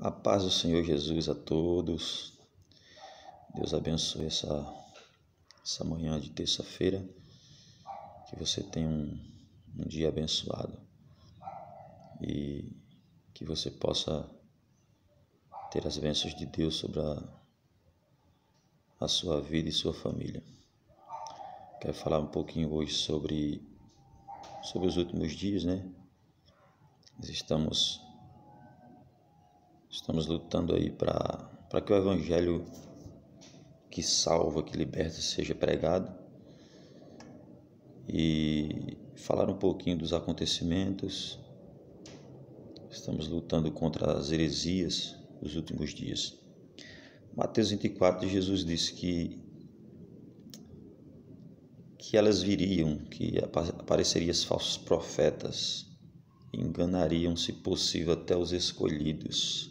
A paz do Senhor Jesus a todos. Deus abençoe essa manhã de terça-feira. Que você tenha um dia abençoado e que você possa ter as bênçãos de Deus sobre a sua vida e sua família. Quero falar um pouquinho hoje sobre os últimos dias, né? Nós estamos lutando aí para que o Evangelho que salva, que liberta, seja pregado, e falar um pouquinho dos acontecimentos. Estamos lutando contra as heresias dos últimos dias. Mateus 24, Jesus disse que elas viriam, que apareceriam os falsos profetas, enganariam, se possível, até os escolhidos.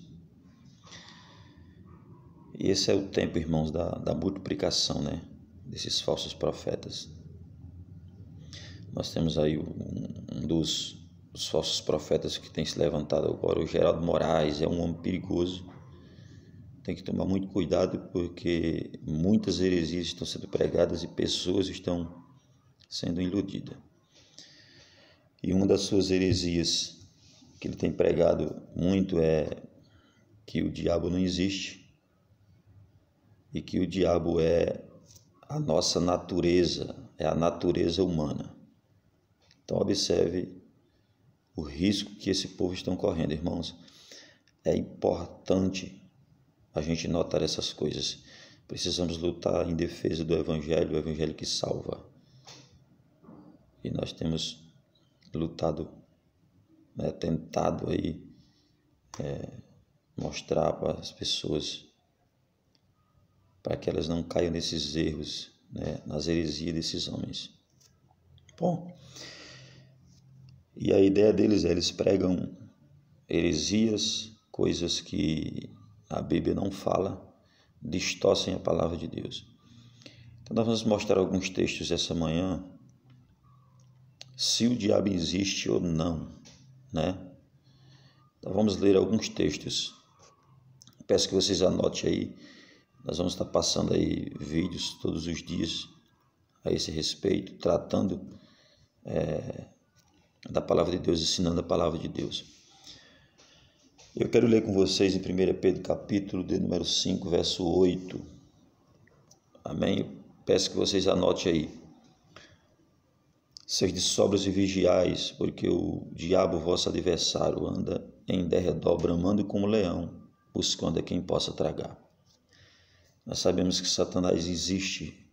E esse é o tempo, irmãos, da multiplicação, né, desses falsos profetas. Nós temos aí um dos falsos profetas que tem se levantado agora, o Geraldo Moraes. É um homem perigoso. Tem que tomar muito cuidado, porque muitas heresias estão sendo pregadas e pessoas estão sendo iludidas. E uma das suas heresias que ele tem pregado muito é que o diabo não existe e que o diabo é a nossa natureza, é a natureza humana. Então observe o risco que esse povo estão correndo, irmãos. É importante a gente notar essas coisas. Precisamos lutar em defesa do Evangelho, o Evangelho que salva. E nós temos lutado, né, tentado aí mostrar para as pessoas, para que elas não caiam nesses erros, né, nas heresias desses homens. Bom, e a ideia deles é, eles pregam heresias, coisas que a Bíblia não fala, distorcem a palavra de Deus. Então nós vamos mostrar alguns textos essa manhã, se o diabo existe ou não, né? Então vamos ler alguns textos. Peço que vocês anotem aí. Nós vamos estar passando aí vídeos todos os dias a esse respeito, tratando da palavra de Deus, ensinando a palavra de Deus. Eu quero ler com vocês em 1 Pedro capítulo de número 5, verso 8. Amém? Eu peço que vocês anotem aí. Sede sóbrios e vigiais, porque o diabo, vosso adversário, anda em derredor, bramando como leão, buscando a quem possa tragar. Nós sabemos que Satanás existe.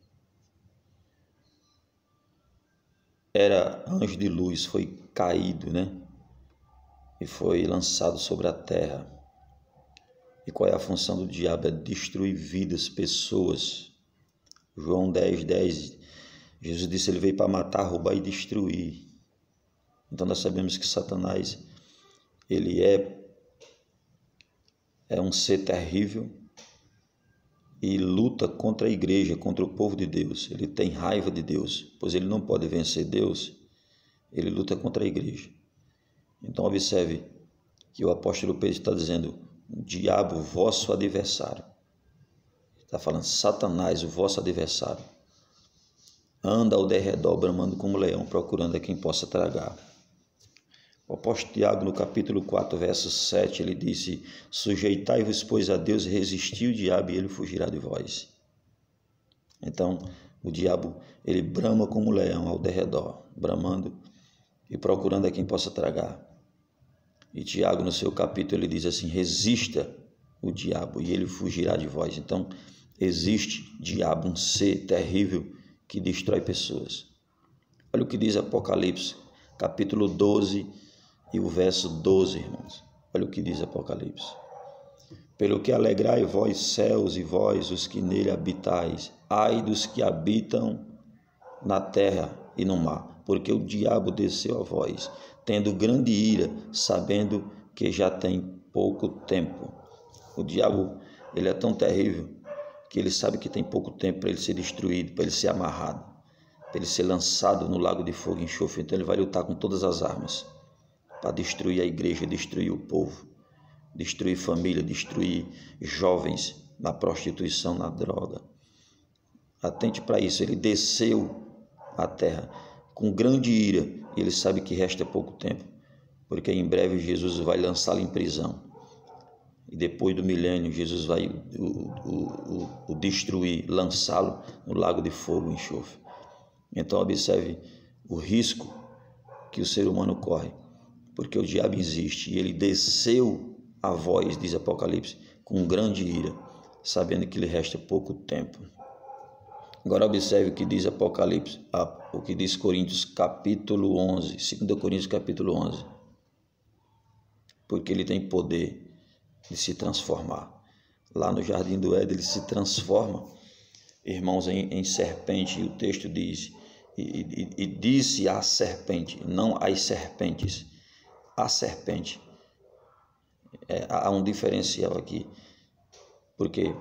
Era anjo de luz, foi caído, né? E foi lançado sobre a terra. E qual é a função do diabo? É destruir vidas, pessoas. João 10:10, Jesus disse, ele veio para matar, roubar e destruir. Então nós sabemos que Satanás, ele é um ser terrível e luta contra a igreja, contra o povo de Deus. Ele tem raiva de Deus, pois ele não pode vencer Deus, ele luta contra a igreja. Então observe que o apóstolo Pedro está dizendo, o diabo, vosso adversário. Está falando, Satanás, o vosso adversário, anda ao derredor, bramando como leão, procurando a quem possa tragar. O apóstolo Tiago, no capítulo 4, verso 7, ele disse, sujeitai-vos, pois, a Deus, e resisti o diabo, e ele fugirá de vós. Então, o diabo, ele brama como leão ao derredor, bramando e procurando a quem possa tragar. E Tiago, no seu capítulo, ele diz assim, resista o diabo, e ele fugirá de vós. Então, existe diabo, um ser terrível, que destrói pessoas. Olha o que diz Apocalipse, capítulo 12 e o verso 12, irmãos. Olha o que diz Apocalipse. Pelo que alegrai vós céus e vós os que nele habitais, ai dos que habitam na terra e no mar, porque o diabo desceu a vós, tendo grande ira, sabendo que já tem pouco tempo. O diabo, ele é tão terrível, que ele sabe que tem pouco tempo para ele ser destruído, para ele ser amarrado, para ele ser lançado no lago de fogo e enxofre. Então ele vai lutar com todas as armas para destruir a igreja, destruir o povo, destruir família, destruir jovens na prostituição, na droga. Atente para isso, ele desceu à terra com grande ira, e ele sabe que resta pouco tempo, porque em breve Jesus vai lançá-lo em prisão. E depois do milênio, Jesus vai o destruir, lançá-lo no lago de fogo e enxofre. Então observe o risco que o ser humano corre, porque o diabo existe e ele desceu a voz, diz Apocalipse, com grande ira, sabendo que lhe resta pouco tempo. Agora observe o que diz Apocalipse, o que diz Coríntios capítulo 11, 2 Coríntios capítulo 11. Porque ele tem poder de se transformar. Lá no Jardim do Éden ele se transforma, irmãos, em serpente, e o texto diz, e disse a serpente, não as serpentes, a serpente. Há um diferencial aqui, porque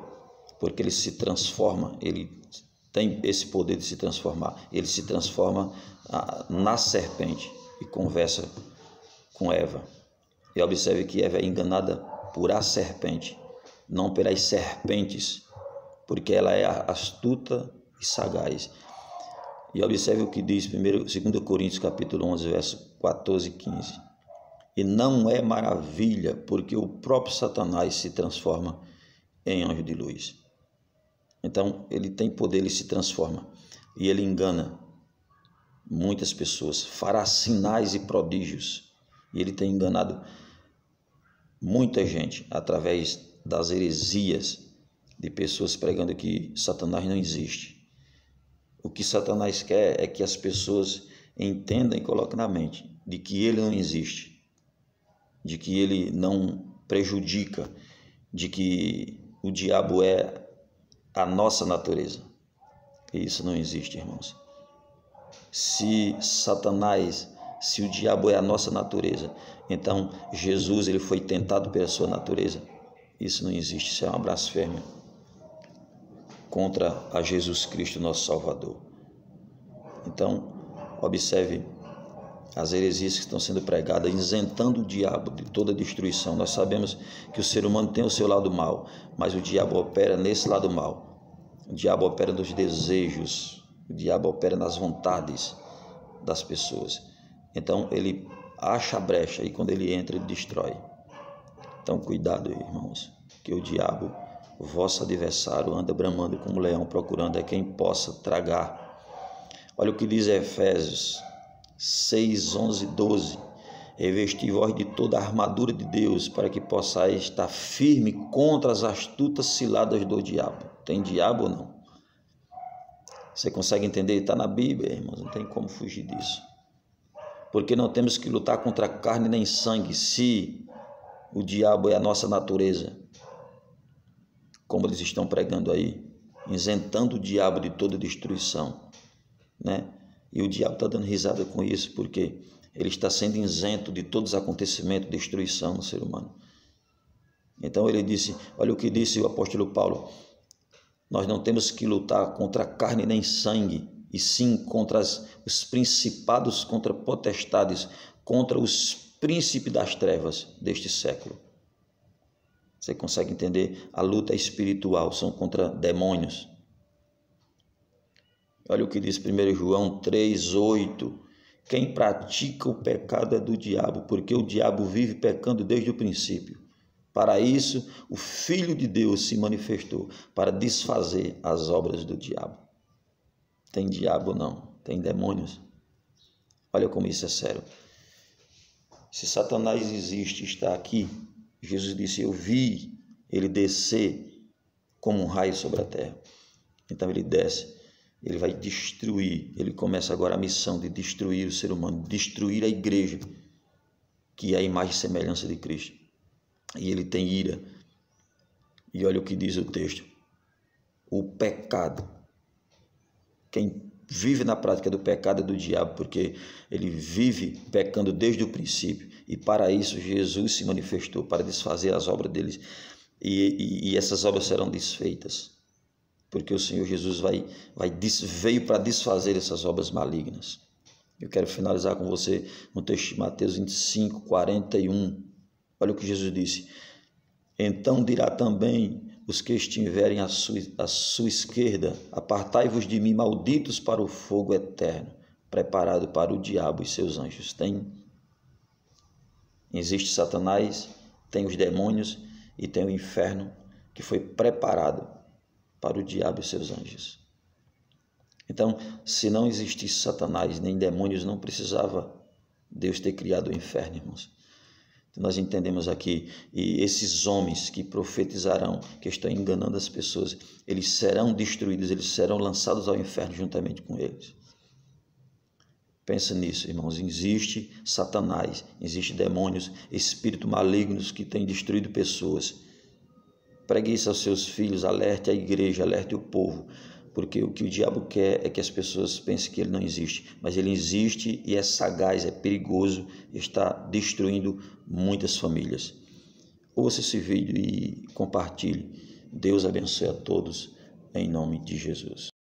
ele se transforma, ele tem esse poder de se transformar, ele se transforma na serpente e conversa com Eva. E observe que Eva é enganada por a serpente, não pelas serpentes, porque ela é astuta e sagaz. E observe o que diz 2 Coríntios capítulo 11, verso 14 e 15. E não é maravilha, porque o próprio Satanás se transforma em anjo de luz. Então, ele tem poder, ele se transforma. E ele engana muitas pessoas, fará sinais e prodígios. E ele tem enganado muita gente através das heresias de pessoas pregando que Satanás não existe. O que Satanás quer é que as pessoas entendam e coloquem na mente de que ele não existe, de que ele não prejudica, de que o diabo é a nossa natureza. E isso não existe, irmãos. Se o diabo é a nossa natureza, então Jesus ele foi tentado pela sua natureza. Isso não existe, isso é uma blasfêmia contra a Jesus Cristo, nosso Salvador. Então, observe as heresias que estão sendo pregadas, isentando o diabo de toda destruição. Nós sabemos que o ser humano tem o seu lado mal, mas o diabo opera nesse lado mal. O diabo opera nos desejos, o diabo opera nas vontades das pessoas. Então, ele acha a brecha e quando ele entra, ele destrói. Então, cuidado, irmãos, que o diabo, o vosso adversário, anda bramando como leão, procurando quem possa tragar. Olha o que diz Efésios 6, 11, 12. Revesti-vos de toda a armadura de Deus, para que possais estar firme contra as astutas ciladas do diabo. Tem diabo ou não? Você consegue entender? Está na Bíblia, irmãos, não tem como fugir disso. Porque não temos que lutar contra carne nem sangue, se o diabo é a nossa natureza. Como eles estão pregando aí, isentando o diabo de toda destruição, né? E o diabo está dando risada com isso, porque ele está sendo isento de todos os acontecimentos de destruição no ser humano. Então ele disse, olha o que disse o apóstolo Paulo, nós não temos que lutar contra carne nem sangue, e sim contra os principados, contra potestades, contra os príncipes das trevas deste século. Você consegue entender? A luta espiritual, são contra demônios. Olha o que diz 1 João 3, 8. Quem pratica o pecado é do diabo, porque o diabo vive pecando desde o princípio. Para isso, o Filho de Deus se manifestou, para desfazer as obras do diabo. Tem diabo não, tem demônios. Olha como isso é sério. Se Satanás existe, está aqui, Jesus disse, eu vi ele descer como um raio sobre a terra. Então ele desce, ele vai destruir, ele começa agora a missão de destruir o ser humano, destruir a igreja, que é a imagem e semelhança de Cristo. E ele tem ira. E olha o que diz o texto. O pecado. Quem vive na prática do pecado é do diabo, porque ele vive pecando desde o princípio. E para isso Jesus se manifestou, para desfazer as obras deles. E essas obras serão desfeitas. Porque o Senhor Jesus veio para desfazer essas obras malignas. Eu quero finalizar com você no texto de Mateus 25, 41. Olha o que Jesus disse. Então dirá também os que estiverem à sua esquerda: apartai-vos de mim, malditos, para o fogo eterno, preparado para o diabo e seus anjos. Existe Satanás, tem os demônios e tem o inferno, que foi preparado para o diabo e seus anjos. Então, se não existisse Satanás nem demônios, não precisava Deus ter criado o inferno, irmãos. Então, nós entendemos aqui, e esses homens que profetizarão, que estão enganando as pessoas, eles serão destruídos, eles serão lançados ao inferno juntamente com eles. Pensa nisso, irmãos. Existe Satanás, existe demônios, espíritos malignos que têm destruído pessoas. Pregue isso aos seus filhos, alerte a igreja, alerte o povo, porque o que o diabo quer é que as pessoas pensem que ele não existe, mas ele existe e é sagaz, é perigoso, está destruindo muitas famílias. Ouça esse vídeo e compartilhe. Deus abençoe a todos, em nome de Jesus.